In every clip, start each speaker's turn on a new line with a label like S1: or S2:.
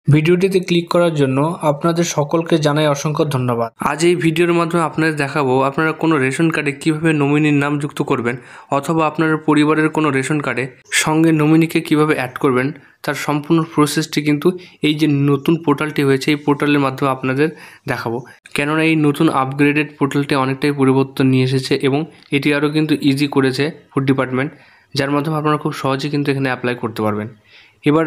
S1: ভিডিওটিতে ক্লিক করার জন্য আপনাদের সকলকে জানাই অসংখ্য ধন্যবাদ। আজ এই ভিডিওর মাধ্যমে আপনাদের দেখাবো আপনারা কোনো রেশন কার্ডে কিভাবে নমিনির নাম যুক্ত করবেন অথবা আপনার পরিবারের কোনো রেশন কার্ডে সঙ্গে নমিনিকে কিভাবে অ্যাড করবেন তার সম্পূর্ণ প্রসেসটি কিন্তু এই যে নতুন পোর্টালটি হয়েছে এই পোর্টালের মাধ্যমে আপনাদের দেখাবো। কেননা এই নতুন আপগ্রেডেড পোর্টালটি অনেকটাই পরিবর্তন নিয়ে এসেছে এবং এটি আরও কিন্তু ইজি করেছে ফুড ডিপার্টমেন্ট, যার মাধ্যমে আপনারা খুব সহজে কিন্তু এখানে অ্যাপ্লাই করতে পারবেন। এবার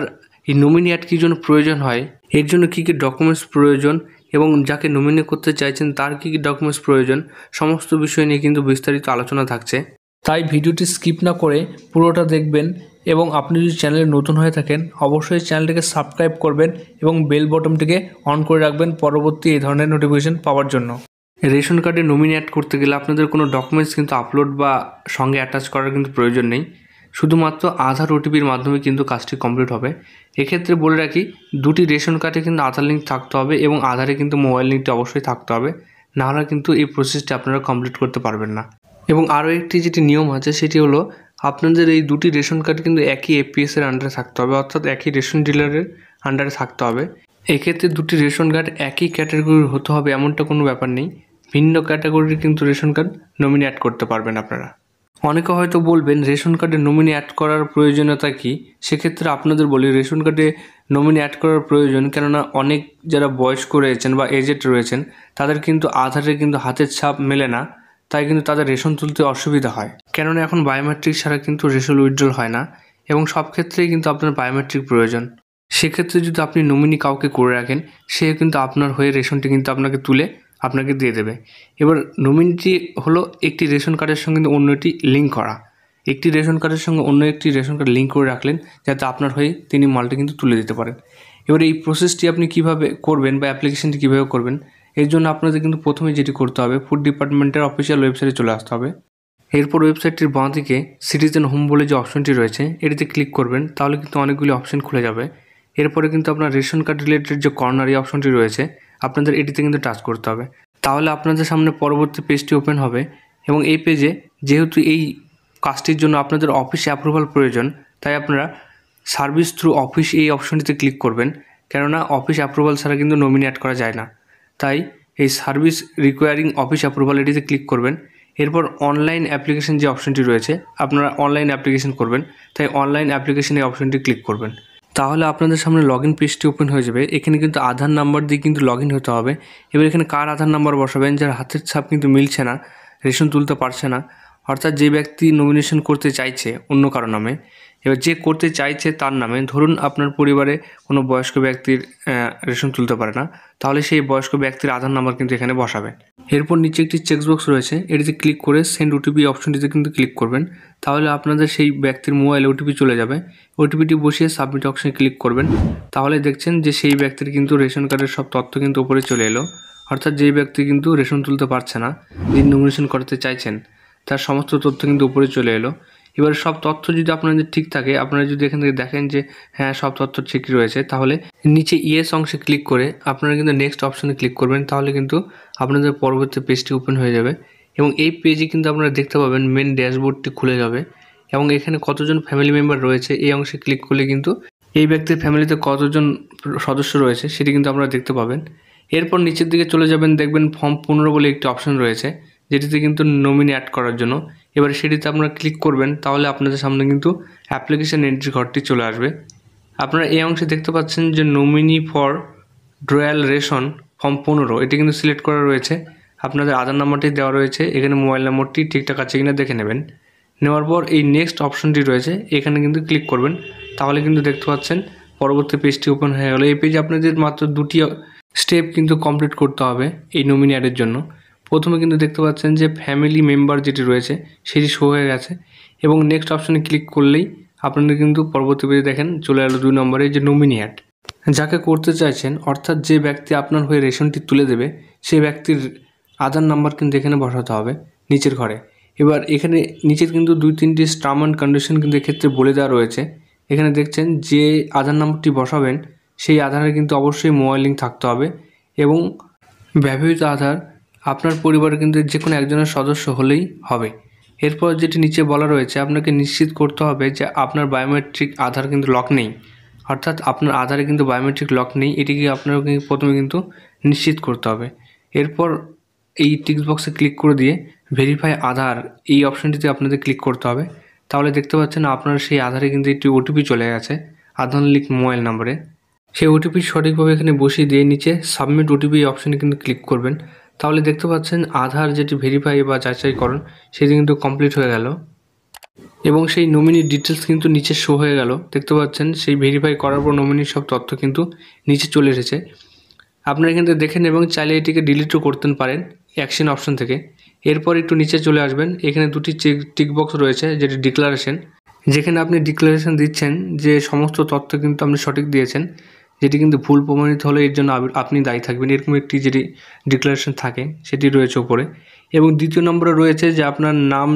S1: এই নমিনি অ্যাড কী জন্য প্রয়োজন হয়, এর জন্য কী কী ডকুমেন্টস প্রয়োজন এবং যাকে নমিনি করতে চাইছেন তার কী কী ডকুমেন্টস প্রয়োজন, সমস্ত বিষয় নিয়ে কিন্তু বিস্তারিত আলোচনা থাকছে। তাই ভিডিওটি স্কিপ না করে পুরোটা দেখবেন এবং আপনি যদি চ্যানেলে নতুন হয়ে থাকেন অবশ্যই চ্যানেলটিকে সাবস্ক্রাইব করবেন এবং বেল বটনটিকে অন করে রাখবেন পরবর্তী এই ধরনের নোটিফিকেশন পাওয়ার জন্য। রেশন কার্ডে নমিনি অ্যাড করতে গেলে আপনাদের কোনো ডকুমেন্টস কিন্তু আপলোড বা সঙ্গে অ্যাটাচ করার কিন্তু প্রয়োজন নেই, শুধুমাত্র আধার ওটিপির মাধ্যমে কিন্তু কাজটি কমপ্লিট হবে। এক্ষেত্রে বলে রাখি, দুটি রেশন কার্ডে কিন্তু আধার লিঙ্ক থাকতে হবে এবং আধারে কিন্তু মোবাইল লিঙ্কটি অবশ্যই থাকতে হবে, নাহলে কিন্তু এই প্রসেসটি আপনারা কমপ্লিট করতে পারবেন না। এবং আরও একটি যেটি নিয়ম আছে সেটি হলো আপনাদের এই দুটি রেশন কার্ড কিন্তু একই এপিএসের আন্ডারে থাকতে হবে, অর্থাৎ একই রেশন ডিলারের আন্ডারে থাকতে হবে। এক্ষেত্রে দুটি রেশন কার্ড একই ক্যাটাগরির হতে হবে এমনটা কোনো ব্যাপার নেই, ভিন্ন ক্যাটাগরির কিন্তু রেশন কার্ড নমিনি অ্যাড করতে পারবেন আপনারা। অনেকে হয়তো বলবেন রেশন কার্ডে নমিনি অ্যাড করার প্রয়োজনীয়তা কী। সেক্ষেত্রে আপনাদের বলি, রেশন কার্ডে নমিনি অ্যাড করার প্রয়োজন কেননা অনেক যারা বয়স্ক রয়েছেন বা এজেড রয়েছেন তাদের কিন্তু আধারে কিন্তু হাতের ছাপ মেলে না, তাই কিন্তু তাদের রেশন তুলতে অসুবিধা হয়। কেননা এখন বায়োমেট্রিক ছাড়া কিন্তু রেশন উইথড্রল হয় না এবং সব ক্ষেত্রেই কিন্তু আপনার বায়োমেট্রিক প্রয়োজন। সেক্ষেত্রে যদি আপনি নমিনি কাউকে করে রাখেন সে কিন্তু আপনার হয়ে রেশনটি কিন্তু আপনাকে তুলে আপনাকে দিয়ে দেবে। এবার নমিনিটি হলো একটি রেশন কার্ডের সঙ্গে অন্য একটি লিঙ্ক করা, একটি রেশন কার্ডের সঙ্গে অন্য একটি রেশন কার্ড লিঙ্ক করে রাখলেন যাতে আপনার হয়ে তিনি মালটি কিন্তু তুলে দিতে পারেন। এবার এই প্রসেসটি আপনি কিভাবে করবেন বা অ্যাপ্লিকেশনটি কীভাবে করবেন, এর জন্য আপনাদের কিন্তু প্রথমে যেটি করতে হবে ফুড ডিপার্টমেন্টের অফিসিয়াল ওয়েবসাইটে চলে আসতে হবে। এরপর ওয়েবসাইটটির বাঁ দিকে সিটিজেন হোম বলে যে অপশনটি রয়েছে এটিতে ক্লিক করবেন, তাহলে কিন্তু অনেকগুলি অপশন খুলে যাবে। এরপরে কিন্তু আপনার রেশন কার্ড রিলেটেড যে কর্নারি অপশনটি রয়েছে আপনাদের এটিতে কিন্তু টাচ করতে হবে, তাহলে আপনাদের সামনে পরবর্তী পেজটি ওপেন হবে। এবং এই পেজে যেহেতু এই কাজটির জন্য আপনাদের অফিস অ্যাপ্রুভাল প্রয়োজন, তাই আপনারা সার্ভিস থ্রু অফিস এই অপশনটিতে ক্লিক করবেন, কেননা অফিস অ্যাপ্রুভাল ছাড়া কিন্তু নমিনি অ্যাড করা যায় না। তাই এই সার্ভিস রিকোয়ারিং অফিস অ্যাপ্রুভাল এটিতে ক্লিক করবেন। এরপর অনলাইন অ্যাপ্লিকেশন যে অপশনটি রয়েছে আপনারা অনলাইন অ্যাপ্লিকেশন করবেন, তাই অনলাইন অ্যাপ্লিকেশন এই অপশনটি ক্লিক করবেন। তাহলে আপনাদের সামনে লগ ইন পেজটি ওপেন হয়ে যাবে। এখানে কিন্তু আধার নাম্বার দিয়ে কিন্তু লগ ইন হতে হবে। এবার এখানে কার আধার নাম্বার বসাবেন, যার হাতের ছাপ কিন্তু মিলছে না, রেশন তুলতে পারছে না, অর্থাৎ যে ব্যক্তি নমিনেশন করতে চাইছে অন্য কারো নামে, এবার যে করতে চাইছে তার নামে, ধরুন আপনার পরিবারে কোনো বয়স্ক ব্যক্তির রেশন তুলতে পারে না, তাহলে সেই বয়স্ক ব্যক্তির আধার নাম্বার কিন্তু এখানে বসাবেন। এরপর নিচে একটি চেকবক্স রয়েছে, এটিতে ক্লিক করে সেন্ড ওটিপি অপশনটিতে কিন্তু ক্লিক করবেন, তাহলে আপনাদের সেই ব্যক্তির মোবাইলে ওটিপি চলে যাবে। ওটিপিটি বসিয়ে সাবমিট অপশনে ক্লিক করবেন, তাহলে দেখছেন যে সেই ব্যক্তির কিন্তু রেশন কার্ডের সব তথ্য কিন্তু উপরে চলে এলো, অর্থাৎ যেই ব্যক্তি কিন্তু রেশন তুলতে পারছে না, যিনি নমিনেশন করতে চাইছেন তার সমস্ত তথ্য কিন্তু উপরে চলে এলো। এবার সব তথ্য যদি আপনাদের ঠিক থাকে, আপনারা যদি এখান থেকে দেখেন যে হ্যাঁ সব তথ্য ঠিকই রয়েছে, তাহলে নিচে ইয়েস অংশে ক্লিক করে আপনারা কিন্তু নেক্সট অপশনে ক্লিক করবেন, তাহলে কিন্তু আপনাদের পরবর্তী পেজটি ওপেন হয়ে যাবে। এবং এই পেজে কিন্তু আপনারা দেখতে পাবেন মেন ড্যাশবোর্ডটি খুলে যাবে এবং এখানে কতজন ফ্যামিলি মেম্বার রয়েছে এই অংশে ক্লিক করলে কিন্তু এই ব্যক্তির ফ্যামিলিতে কতজন সদস্য রয়েছে সেটি কিন্তু আপনারা দেখতে পাবেন। এরপর নিচের দিকে চলে যাবেন, দেখবেন ফর্ম 15 বলে একটি অপশন রয়েছে যেটিতে কিন্তু নমিনি অ্যাড করার জন্য। এবার সেটিতে আপনারা ক্লিক করবেন, তাহলে আপনাদের সামনে কিন্তু অ্যাপ্লিকেশন এন্ট্রি ঘরটি চলে আসবে। আপনারা এই অংশে দেখতে পাচ্ছেন যে nominee for drawal ration form 15 এটি কিন্তু সিলেক্ট করা রয়েছে। আপনাদের আধার নাম্বারটি দেওয়া রয়েছে, এখানে মোবাইল নাম্বারটি ঠিকঠাক আছে কিনা দেখে নেবেন। নেওয়ার পর এই নেক্সট অপশনটি রয়েছে এখানে কিন্তু ক্লিক করবেন, তাহলে কিন্তু দেখতে পাচ্ছেন পরবর্তী পেজটি ওপেন হয়ে গেল। এই পেজে আপনাদের মাত্র দুটি স্টেপ কিন্তু কমপ্লিট করতে হবে এই নমিনি অ্যাডের জন্য। প্রথমে কিন্তু দেখতে পাচ্ছেন যে ফ্যামিলি মেম্বার যেটি রয়েছে সেটি শো হয়ে গেছে এবং নেক্সট অপশনে ক্লিক করলেই আপনাদের কিন্তু পরবর্তী পেজে দেখেন চলে এলো 2 নম্বরে যে নমিনি অ্যাড। যাকে করতে চাইছেন, অর্থাৎ যে ব্যক্তি আপনার হয়ে রেশনটি তুলে দেবে সেই ব্যক্তির আধার নাম্বার কিন্তু এখানে বসাতে হবে নিচের ঘরে। এবার এখানে নিচের কিন্তু 2-3টি টার্ম অ্যান্ড কন্ডিশন কিন্তু এক্ষেত্রে বলে দেওয়া রয়েছে। এখানে দেখছেন যে আধার নাম্বারটি বসাবেন সেই আধারে কিন্তু অবশ্যই মোবাইল লিঙ্ক থাকতে হবে এবং ব্যবহৃত আধার আপনার পরিবারের কিন্তু যে কোনো একজনের সদস্য হলেই হবে। এরপর যেটি নিচে বলা রয়েছে আপনাকে নিশ্চিত করতে হবে যে আপনার বায়োমেট্রিক আধার কিন্তু লক নেই, অর্থাৎ আপনার আধারে কিন্তু বায়োমেট্রিক লক নেই, এটিকে আপনাকে প্রথমে কিন্তু নিশ্চিত করতে হবে। এরপর এই টিক বক্সে ক্লিক করে দিয়ে ভেরিফাই আধার এই অপশানটিতে আপনাদের ক্লিক করতে হবে। তাহলে দেখতে পাচ্ছেন আপনার সেই আধারে কিন্তু একটি ওটিপি চলে গেছে আধার লিঙ্ক মোবাইল নাম্বারে। সেই ওটিপি সঠিকভাবে এখানে বসিয়ে দিয়ে নিচে সাবমিট ওটিপি অপশানে কিন্তু ক্লিক করবেন। তাহলে দেখতে পাচ্ছেন আধার যেটি ভেরিফাই বা যাচাইকরণ সেটি কিন্তু কমপ্লিট হয়ে গেল এবং সেই নমিনির ডিটেলস কিন্তু নিচে শো হয়ে গেল। দেখতে পাচ্ছেন সেই ভেরিফাই করার পর নমিনির সব তথ্য কিন্তু নিচে চলে এসেছে। আপনারা এখান থেকে দেখেন এবং চাইলে এটিকে ডিলিটও করতে পারেন অ্যাকশন অপশন থেকে। এরপর একটু নিচে চলে আসবেন, এখানে দুটি টিক বক্স রয়েছে যেটি ডিক্লারেশন, যেখানে আপনি ডিক্লারেশন দিচ্ছেন যে সমস্ত তথ্য কিন্তু আপনি সঠিক দিয়েছেন, যেটি কিন্তু ভুল প্রমাণিত হলে এর জন্য আপনি দায়ী থাকবেন, এরকম একটি যেটি ডিক্লারেশন থাকে সেটি রয়েছে উপরে। এবং দ্বিতীয় নম্বরে রয়েছে যে আপনার নাম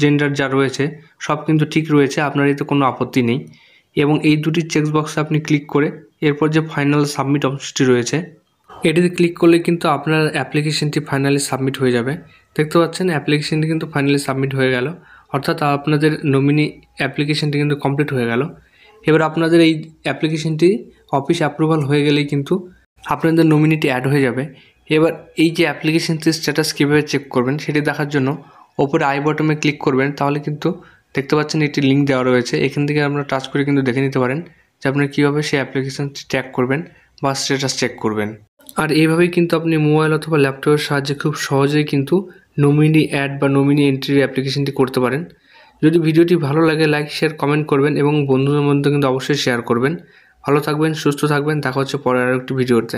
S1: জেন্ডার যা রয়েছে সব কিন্তু ঠিক রয়েছে, আপনার এতে কোনো আপত্তি নেই। এবং এই দুটি চেকবক্সে আপনি ক্লিক করে এরপর যে ফাইনাল সাবমিট অপশনটি রয়েছে এটিতে ক্লিক করলে কিন্তু আপনার অ্যাপ্লিকেশনটি ফাইনালি সাবমিট হয়ে যাবে। দেখতে পাচ্ছেন অ্যাপ্লিকেশনটি কিন্তু ফাইনালি সাবমিট হয়ে গেল, অর্থাৎ আপনাদের নমিনি অ্যাপ্লিকেশনটি কিন্তু কমপ্লিট হয়ে গেল। এবার আপনাদের এই অ্যাপ্লিকেশনটি অফিস অ্যাপ্রুভাল হয়ে গেলেই কিন্তু আপনাদের নমিনিটি অ্যাড হয়ে যাবে। এবার এই যে অ্যাপ্লিকেশনটির স্ট্যাটাস কীভাবে চেক করবেন সেটি দেখার জন্য ওপরে আই বটনে ক্লিক করবেন। তাহলে কিন্তু দেখতে পাচ্ছেন একটি লিঙ্ক দেওয়া রয়েছে, এখান থেকে আপনারা টাচ করে কিন্তু দেখে নিতে পারেন যে আপনারা কীভাবে সেই অ্যাপ্লিকেশনটি ট্র্যাক করবেন বা স্ট্যাটাস চেক করবেন। আর এইভাবেই কিন্তু আপনি মোবাইল অথবা ল্যাপটপের সাহায্যে খুব সহজেই কিন্তু নমিনি অ্যাড বা নমিনি এন্ট্রির অ্যাপ্লিকেশনটি করতে পারেন। যদি ভিডিওটি ভালো লাগে লাইক শেয়ার কমেন্ট করবেন এবং বন্ধুদের মধ্যে কিন্তু অবশ্যই শেয়ার করবেন। ভালো থাকবেন, সুস্থ থাকবেন, দেখা হচ্ছে পরের আরেকটি ভিডিওতে।